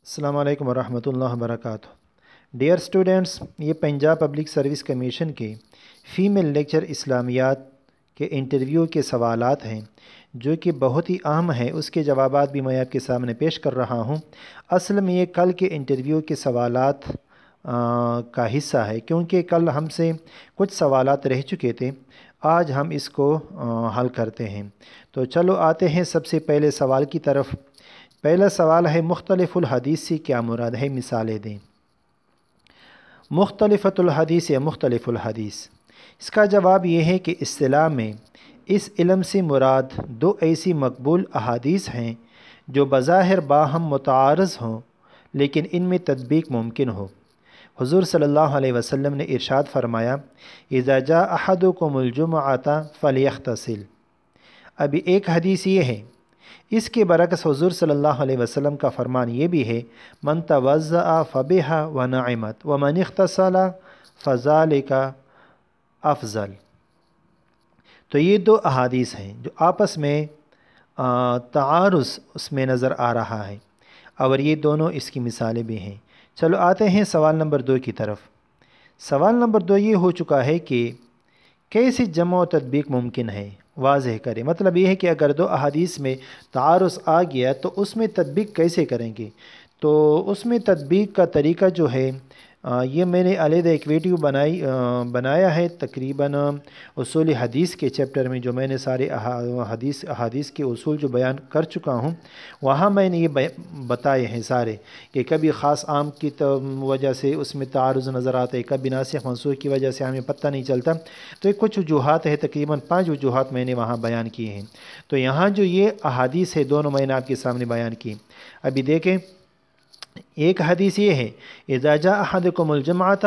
السلام علیکم ورحمۃ اللہ وبرکاتہ۔ ڈیئر اسٹوڈنٹس، یہ پنجاب پبلک سروس کمیشن کے فیمیل لیکچر اسلامیات کے انٹرویو کے سوالات ہیں جو کہ بہت ہی اہم ہیں۔ اس کے جوابات بھی میں آپ کے سامنے پیش کر رہا ہوں۔ اصل میں یہ کل کے انٹرویو کے سوالات کا حصہ ہے، کیونکہ کل ہم سے کچھ سوالات رہ چکے تھے۔ آج ہم اس کو حل کرتے ہیں۔ تو چلو آتے ہیں سب سے پہلے سوال کی طرف۔ پہلا سوال ہے، مختلف الحدیث سے کیا مراد ہے؟ مثالیں دیں۔ مختلفۃ الحدیث یا مختلف الحدیث، اس کا جواب یہ ہے کہ اصطلاح میں اس علم سے مراد دو ایسی مقبول احادیث ہیں جو بظاہر باہم متعارض ہوں لیکن ان میں تطبیق ممکن ہو۔ حضور صلی اللہ علیہ وسلم نے ارشاد فرمایا، اذا جاء احدکم الجمعۃ فلیغتسل۔ ابھی ایک حدیث یہ ہے۔ اس کے برعکس حضور صلی اللہ علیہ وسلم کا فرمان یہ بھی ہے، من توضأ فبہا ونعمت ومن اغتسل فذلک افضل۔ تو یہ دو احادیث ہیں جو آپس میں تعارض اس میں نظر آ رہا ہے، اور یہ دونوں اس کی مثالیں بھی ہیں۔ چلو آتے ہیں سوال نمبر 2 کی طرف۔ سوال نمبر 2 یہ ہو چکا ہے کہ کیسے جمع و تطبیق ممکن ہے؟ واضح کریں۔ مطلب یہ ہے کہ اگر دو احادیث میں تعارض آ گیا تو اس میں تطبیق کیسے کریں گے؟ تو اس میں تطبیق کا طریقہ جو ہے، یہ میں نے علیحدہ ایک ویڈیو بنایا ہے تقریباً اصول حدیث کے چیپٹر میں، جو میں نے سارے حدیث کے اصول جو بیان کر چکا ہوں، وہاں میں نے یہ بتائے ہیں سارے، کہ کبھی خاص عام کی وجہ سے اس میں تعارض نظر آتا ہے، کبھی ناسخ منسوخ کی وجہ سے ہمیں پتہ نہیں چلتا۔ تو یہ کچھ وجوہات ہے، تقریباً 5 وجوہات میں نے وہاں بیان کیے ہیں۔ تو یہاں جو یہ احادیث ہے دونوں میں نے آپ کے سامنے بیان کی۔ ابھی دیکھیں، ایک حدیث یہ ہے، اذا جاء احدکم الجمعۃ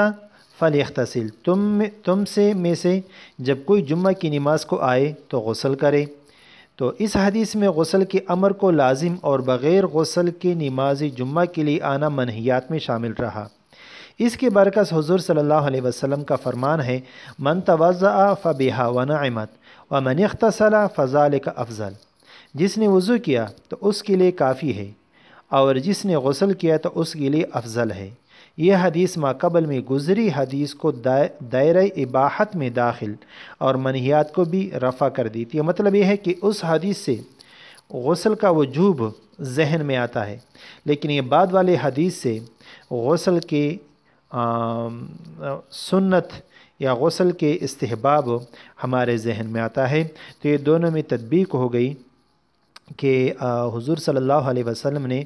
فلیغتسل، تم میں سے جب کوئی جمعہ کی نماز کو آئے تو غسل کرے۔ تو اس حدیث میں غسل کے امر کو لازم اور بغیر غسل کے نماز جمعہ کے لیے آنا منہیات میں شامل رہا۔ اس کے برعکس حضور صلی اللہ علیہ وسلم کا فرمان ہے، من توضأ فبہا ونعمت ومن اغتسل فذلک افضل۔ جس نے وضو کیا تو اس کے لیے کافی ہے، اور جس نے غسل کیا تو اس کے لیے افضل ہے۔ یہ حدیث ما قبل میں گزری حدیث کو دائرہ اباحت میں داخل اور منہیات کو بھی رفع کر دیتی ہے۔ مطلب یہ ہے کہ اس حدیث سے غسل کا وجوب ذہن میں آتا ہے، لیکن یہ بعد والے حدیث سے غسل کے سنت یا غسل کے استحباب ہمارے ذہن میں آتا ہے۔ تو یہ دونوں میں تطبیق ہو گئی کہ حضور صلی اللہ علیہ وسلم نے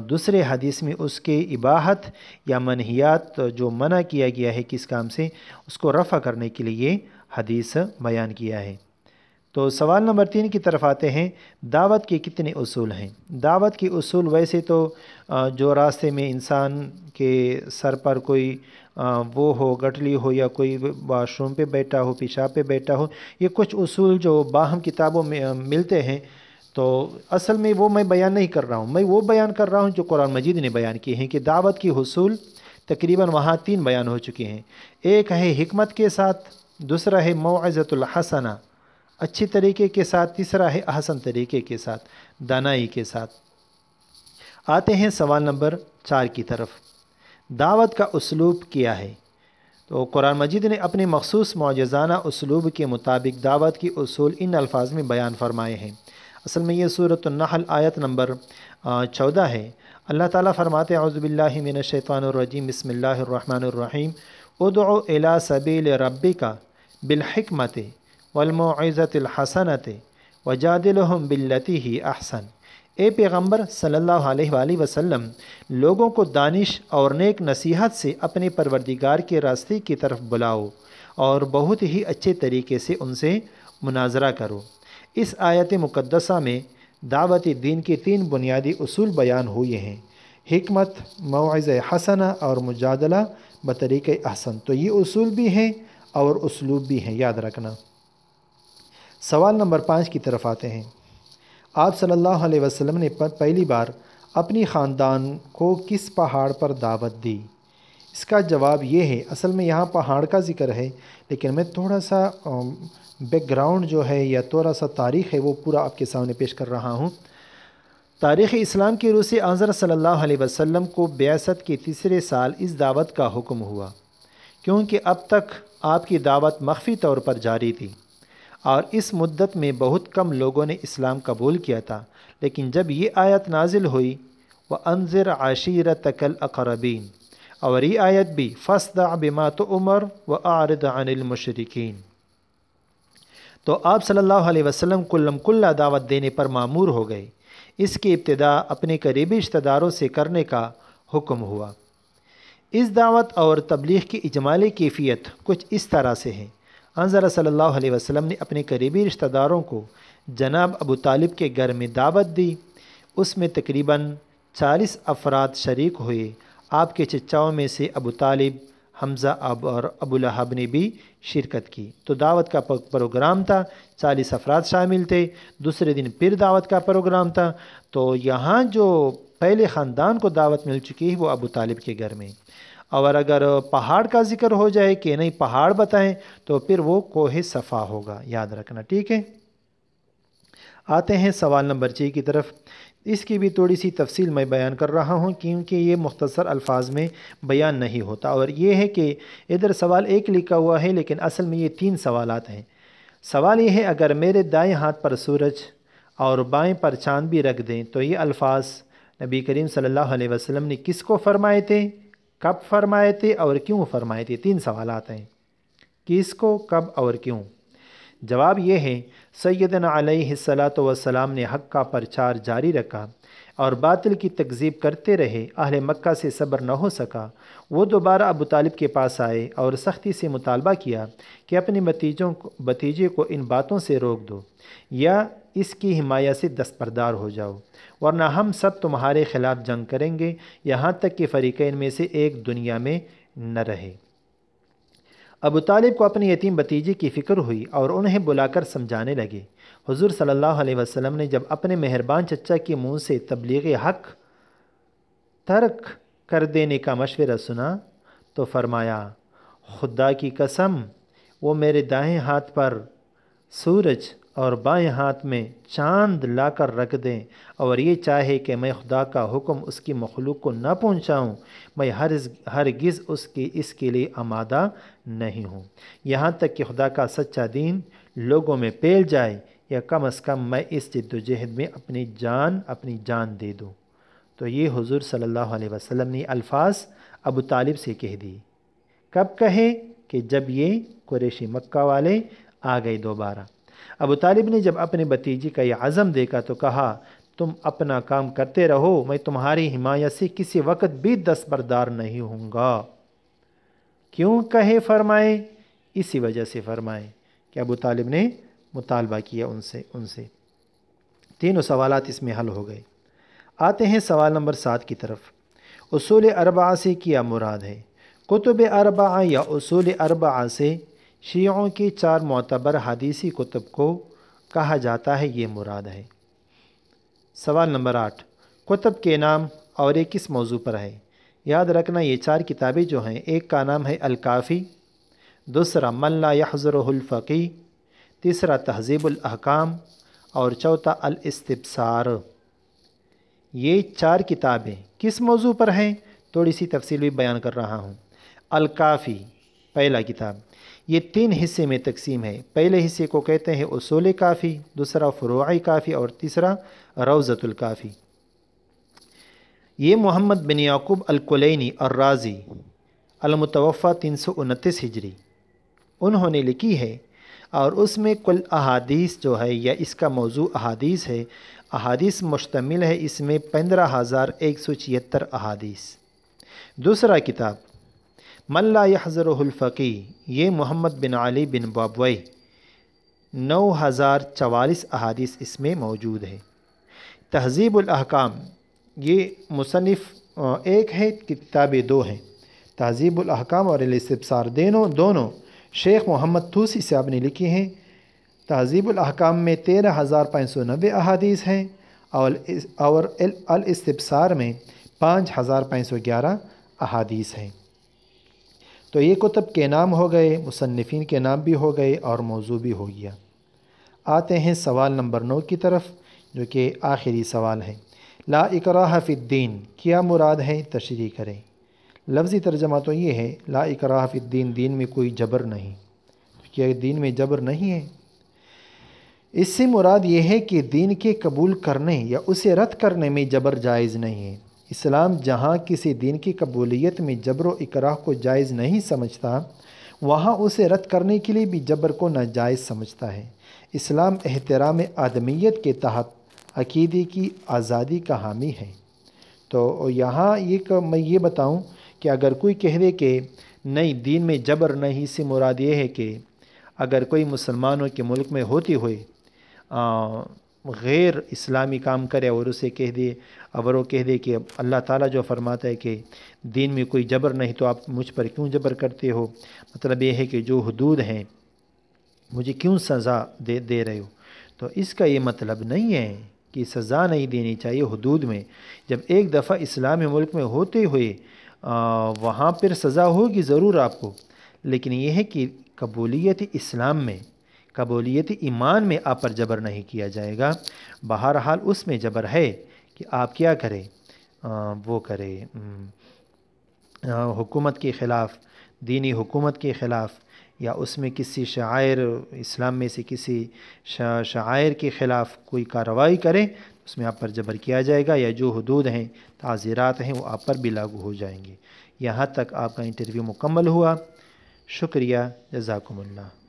دوسرے حدیث میں اس کے اباحت یا منہیات جو منع کیا گیا ہے کس کام سے، اس کو رفع کرنے کے لیے یہ حدیث بیان کیا ہے۔ تو سوال نمبر 3 کی طرف آتے ہیں، دعوت کے کتنے اصول ہیں؟ دعوت کے اصول ویسے تو جو راستے میں انسان کے سر پر کوئی وہ ہو، گٹھلی ہو، یا کوئی واش روم پہ بیٹھا ہو، پیشاب پہ بیٹھا ہو، یہ کچھ اصول جو باہم کتابوں میں ملتے ہیں، تو اصل میں وہ میں بیان نہیں کر رہا ہوں، میں وہ بیان کر رہا ہوں جو قرآن مجید نے بیان کیے ہیں، کہ دعوت کی اصول تقریباً وہاں 3 بیان ہو چکے ہیں۔ ایک ہے حکمت کے ساتھ، دوسرا ہے موعظۃ الحسنہ، اچھی طریقے کے ساتھ، تیسرا ہے احسن طریقے کے ساتھ، دانائی کے ساتھ۔ آتے ہیں سوال نمبر 4 کی طرف۔ دعوت کا اسلوب کیا ہے؟ تو قرآن مجید نے اپنے مخصوص معجزانہ اسلوب کے مطابق دعوت کی اصول ان الفاظ میں بیان فرمائے ہیں۔ اصل میں یہ سورۃ النحل آیت نمبر 14 ہے۔ اللہ تعالیٰ فرماتے ہیں، اعوذ باللہ من الشیطان الرجیم، بسم اللہ الرحمن الرحیم، ادع الی سبیل ربک بالحکمت والموعظۃ الحسنۃ وجادلہم باللتی ہی احسن۔ اے پیغمبر صلی اللہ علیہ وآلہ وسلم، لوگوں کو دانش اور نیک نصیحت سے اپنے پروردگار کے راستے کی طرف بلاؤ، اور بہت ہی اچھے طریقے سے ان سے مناظرہ کرو۔ اس آیت مقدسہ میں دعوت دین کے 3 بنیادی اصول بیان ہوئے ہیں، حکمت، موعظہ حسنہ اور مجادلہ بطریقہ احسن۔ تو یہ اصول بھی ہیں اور اسلوب بھی ہیں، یاد رکھنا۔ سوال نمبر 5 کی طرف آتے ہیں۔ آپ صلی اللہ علیہ وسلم نے پہلی بار اپنی خاندان کو کس پہاڑ پر دعوت دی؟ اس کا جواب یہ ہے، اصل میں یہاں پہاڑ کا ذکر ہے، لیکن میں تھوڑا سا بیک گراؤنڈ جو ہے یا تھوڑا سا تاریخ ہے وہ پورا آپ کے سامنے پیش کر رہا ہوں۔ تاریخ اسلام کی روح سے حضرت صلی اللہ علیہ وسلم کو بعثت کے تیسرے سال اس دعوت کا حکم ہوا، کیونکہ اب تک آپ کی دعوت مخفی طور پر جاری تھی اور اس مدت میں بہت کم لوگوں نے اسلام قبول کیا تھا۔ لیکن جب یہ آیت نازل ہوئی وَأَنذِرْ عَشِيرَتَكَ الْأَقْرَبِينَ، اور یہ آیت بھی فَاصْدَعْ بِمَا تُؤْمَرْ وَأَعْرِضْ عَنِ الْمُشْرِكِينَ، تو آپ صلی اللہ علیہ وسلم کلم کلا دعوت دینے پر مامور ہو گئے۔ اس کی ابتدا اپنے قریبی رشتہ داروں سے کرنے کا حکم ہوا۔ اس دعوت اور تبلیغ کی اجمالی کیفیت کچھ اس طرح سے ہے۔ حضرت صلی اللہ علیہ وسلم نے اپنے قریبی رشتہ داروں کو جناب ابو طالب کے گھر میں دعوت دی۔ اس میں تقریباً 40 افراد شریک ہوئے۔ آپ کے چچاؤں میں سے ابو طالب، حمزہ اور ابو لہب نے بھی شرکت کی۔ تو دعوت کا پروگرام تھا، 40 افراد شامل تھے۔ دوسرے دن پھر دعوت کا پروگرام تھا۔ تو یہاں جو پہلے خاندان کو دعوت مل چکی ہے وہ ابو طالب کے گھر میں۔ اور اگر پہاڑ کا ذکر ہو جائے کہ نہیں پہاڑ بتائیں تو پھر وہ کوہ صفا ہوگا، یاد رکھنا، ٹھیک ہے۔ آتے ہیں سوال نمبر 6 کی طرف۔ اس کی بھی تھوڑی سی تفصیل میں بیان کر رہا ہوں کیونکہ یہ مختصر الفاظ میں بیان نہیں ہوتا، اور یہ ہے کہ ادھر سوال ایک لکھا ہوا ہے لیکن اصل میں یہ 3 سوالات ہیں۔ سوال یہ ہے اگر میرے دائیں ہاتھ پر سورج اور بائیں پر چاند بھی رکھ دیں تو یہ الفاظ نبی کریم صلی اللہ علیہ وسلم نے کس کو فرمائے تھے، کب فرمائے تھے اور کیوں فرمائے تھے؟ 3 سوالات ہیں، کس کو، کب اور کیوں۔ جواب یہ ہے سیدنا علیہ الصلاۃ والسلام نے حق کا پرچار جاری رکھا اور باطل کی تکذیب کرتے رہے۔ اہل مکہ سے صبر نہ ہو سکا، وہ دوبارہ ابو طالب کے پاس آئے اور سختی سے مطالبہ کیا کہ اپنے بھتیجے کو ان باتوں سے روک دو یا اس کی حمایت سے دستبردار ہو جاؤ، ورنہ ہم سب تمہارے خلاف جنگ کریں گے یہاں تک کہ فریقین میں سے ایک دنیا میں نہ رہے۔ ابو طالب کو اپنی یتیم بھتیجے کی فکر ہوئی اور انہیں بلا کر سمجھانے لگے۔ حضور صلی اللہ علیہ وسلم نے جب اپنے مہربان چچا کے منہ سے تبلیغ حق ترک کر دینے کا مشورہ سنا تو فرمایا خدا کی قسم وہ میرے دائیں ہاتھ پر سورج اور بائیں ہاتھ میں چاند لا کر رکھ دیں اور یہ چاہے کہ میں خدا کا حکم اس کی مخلوق کو نہ پہنچاؤں، میں ہرگز اس کے لیے آمادہ نہیں ہوں، یہاں تک کہ خدا کا سچا دین لوگوں میں پھیل جائے، یا کم از کم میں اس جد و جہد میں اپنی جان دے دوں۔ تو یہ حضور صلی اللہ علیہ وسلم نے الفاظ ابو طالب سے کہہ دی۔ کب کہے؟ کہ جب یہ قریشی مکہ والے آ گئے دوبارہ۔ ابو طالب نے جب اپنے بھتیجے کا یہ عزم دیکھا تو کہا تم اپنا کام کرتے رہو، میں تمہاری حمایت سے کسی وقت بھی دستبردار نہیں ہوں گا۔ کیوں کہے فرمائے؟ اسی وجہ سے فرمائے کہ ابو طالب نے مطالبہ کیا ان سے۔ 3 سوالات اس میں حل ہو گئے۔ آتے ہیں سوال نمبر 7 کی طرف۔ اصول اربعہ سے کیا مراد ہے؟ کتب اربعہ یا اصول اربعہ سے شیعوں کی 4 معتبر حدیثی کتب کو کہا جاتا ہے، یہ مراد ہے۔ سوال نمبر 8، کتب کے نام اور یہ کس موضوع پر ہے؟ یاد رکھنا یہ 4 کتابیں جو ہیں، ایک کا نام ہے الکافی، دوسرا من لا یحضرہ الفقیہ، تیسرا تہذیب الاحکام اور چوتھا الاستبصار۔ یہ 4 کتابیں کس موضوع پر ہیں؟ تھوڑی سی تفصیل بھی بیان کر رہا ہوں۔ الکافی پہلا کتاب، یہ 3 حصے میں تقسیم ہے۔ پہلے حصے کو کہتے ہیں اصول کافی، دوسرا فروعی کافی اور تیسرا روضۃ الکافی۔ یہ محمد بن یعقوب الکلینی الرازی المتوفی 329 ہجری انہوں نے لکھی ہے، اور اس میں کل احادیث جو ہے یا اس کا موضوع احادیث ہے، احادیث مشتمل ہے اس میں 15,176 احادیث۔ دوسرا کتاب من لا یحضرہ الفقیہ، یہ محمد بن علی بن بابویہ 9,044 احادیث اس میں موجود ہے۔ تہذیب الاحکام، یہ مصنف ایک ہے، کتابیں 2 ہیں، تہذیب الاحکام اور الاستبصار دونوں شیخ محمد طوسی صاحب نے لکھی ہیں۔ تہذیب الاحکام میں 13,590 احادیث ہیں اور الاستبصار میں 5,511 احادیث ہیں۔ تو یہ کتب کے نام ہو گئے، مصنفین کے نام بھی ہو گئے اور موضوع بھی ہو گیا۔ آتے ہیں سوال نمبر 9 کی طرف جو کہ آخری سوال ہے۔ لا اکراہ فی الدین کیا مراد ہے؟ تشریح کریں۔ لفظی ترجمہ تو یہ ہے لا اکراہ فی الدین، دین میں کوئی جبر نہیں۔ کیا دین میں جبر نہیں ہے؟ اس سے مراد یہ ہے کہ دین کے قبول کرنے یا اسے رد کرنے میں جبر جائز نہیں ہے۔ اسلام جہاں کسی دین کی قبولیت میں جبر و اکراہ کو جائز نہیں سمجھتا، وہاں اسے رد کرنے کے لیے بھی جبر کو ناجائز سمجھتا ہے۔ اسلام احترام آدمیت کے تحت عقیدے کی آزادی کا حامی ہے۔ تو یہاں میں یہ بتاؤں کہ اگر کوئی کہہ دے کہ نہیں دین میں جبر نہیں، اس سے مراد یہ ہے کہ اگر کوئی مسلمانوں کے ملک میں ہوتے ہوئے غیر اسلامی کام کرے اور اسے کہہ دے، اگر وہ کہہ دے کہ اللہ تعالیٰ جو فرماتا ہے کہ دین میں کوئی جبر نہیں تو آپ مجھ پر کیوں جبر کرتے ہو، مطلب یہ ہے کہ جو حدود ہیں مجھے کیوں سزا دے رہے ہو، تو اس کا یہ مطلب نہیں ہے کہ سزا نہیں دینی چاہیے حدود میں۔ جب ایک دفعہ اسلامی ملک میں ہوتے ہوئے وہاں پر سزا ہوگی ضرور آپ کو، لیکن یہ ہے کہ قبولیت اسلام میں، قبولیت ایمان میں آپ پر جبر نہیں کیا جائے گا۔ بہرحال اس میں جبر ہے کہ آپ کیا کریں، وہ کرے حکومت کے خلاف، دینی حکومت کے خلاف، یا اس میں کسی شعائر اسلام میں سے کسی شعائر کے خلاف کوئی کارروائی کریں، اس میں آپ پر جبر کیا جائے گا، یا جو حدود ہیں، تعزیرات ہیں، وہ آپ پر بھی لاگو ہو جائیں گے۔ یہاں تک آپ کا انٹرویو مکمل ہوا۔ شکریہ، جزاکم اللہ۔